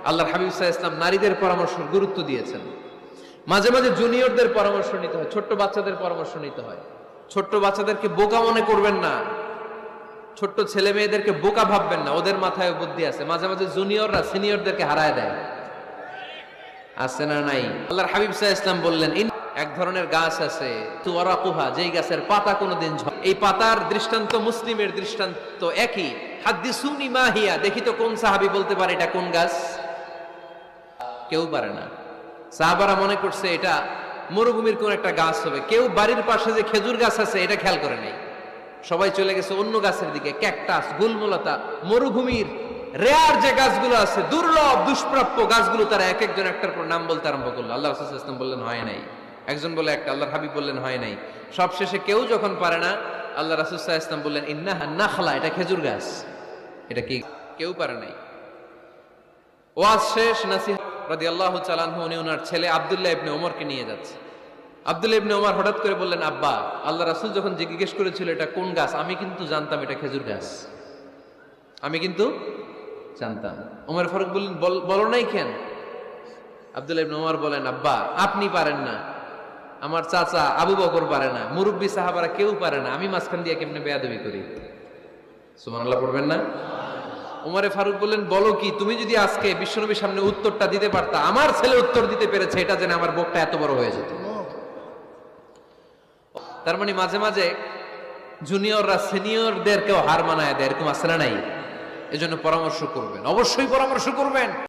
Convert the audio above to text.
আল্লাহর হাবিব সাল্লাল্লাহু আলাইহি ওয়াসাল্লাম নারীদের পরামর্শ গুরুত্ব দিয়েছেন। মাঝে মাঝে জুনিয়রদের পরামর্শ নিতে হয়, ছোট্ট বাচ্চাদের পরামর্শ নিতে হয়। ছোট্ট বাচ্চাদেরকে বোকা মনে করবেন না, ছোট্ট ছেলে মেয়েদেরকে বোকা ভাববেন না, ওদের মাথায় বুদ্ধি আছে। মাঝে মাঝে জুনিয়ররা সিনিয়রদেরকে হারায় দেয়, আছে না নাই? আল্লাহর হাবিব সাল্লাল্লাহু আলাইহি ওয়াসাল্লাম বললেন, এক ধরনের গাছ আছে তুওয়ারাকুহা, যেই গাছের পাতা কোনোদিন ঝরে। এই পাতার দৃষ্টান্ত মুসলিমের দৃষ্টান্ত একই। হাদ্দিসুনি মা হিয়া, দেখি তো কোন সাহাবী বলতে পারে এটা কোন গাছ? কেউ পারে না। সাহাবারা মনে করছে এটা মরুভূমির কোন একটা গাছ হবে। কেউ বাড়ির পাশে যে খেজুর গাছ আছে এটা খেয়াল করে নাই, সবাই চলে গেছে অন্য গাছের দিকে। ক্যাকটাস, গুলমলতা, মরুভূমির রেয়ার যে গাছগুলো আছে, দুর্লভ দুষ্প্রাপ্য গাছগুলো তারা এক একজন একটার পর নাম বলতে আরম্ভ করলো। আল্লাহ রাসূল সাল্লাল্লাহু আলাইহি ওয়াসাল্লাম বললেন হয় নাই, একজন বলে একটা, আল্লাহর হাবিব বললেন হয় নাই। সবশেষে কেউ যখন পারে না, আল্লাহ রাসূল সাল্লাল্লাহু আলাইহি ওয়াসাল্লাম বললেন ইন্নাহা নাখলা, এটা খেজুর গাছ। এটা কি? কেউ পারে নাই। ওয়াজ শেষ, নাসিহত রাদিয়াল্লাহু তাআলা আনহু উনি ওনার ছেলে আব্দুল্লাহ ইবনে ওমরকে নিয়ে যাচ্ছে। আব্দুল্লাহ ইবনে ওমর হঠাৎ করে বললেন, আব্বা, আল্লাহ রাসূল যখন জিজ্ঞেস করেছিল এটা কোন গাছ, আমি কিন্তু জানতাম এটা খেজুর গাছ, আমি কিন্তু জানতাম। ওমর ফারুক বললেন, বলো নাই কেন? আব্দুল্লাহ ইবনে ওমর বলেন, আব্বা, আপনি পারেন না, আমার চাচা আবু বকর পারে না, মুরব্বী সাহাবারা কেউ পারে না, আমি মাঝখান দিয়ে কেমনে বেয়াদবি করি? সুবহানাল্লাহ পড়বেন না? ওমরে ফারুক বললেন, বলো কি? তুমি যদি আজকে বিশ্বনবীর সামনে উত্তরটা দিতে পারতা, আমার ছেলে উত্তর দিতে পেরেছে, এটা জেনে আমার বুকটা এত বড় হয়ে যেত। তার মানে মাঝে মাঝে জুনিয়ররা সিনিয়রদেরকেও হার মানায় দেয়, এরকম আছে না নাই? এজন্য পরামর্শ করবেন, অবশ্যই পরামর্শ করবেন।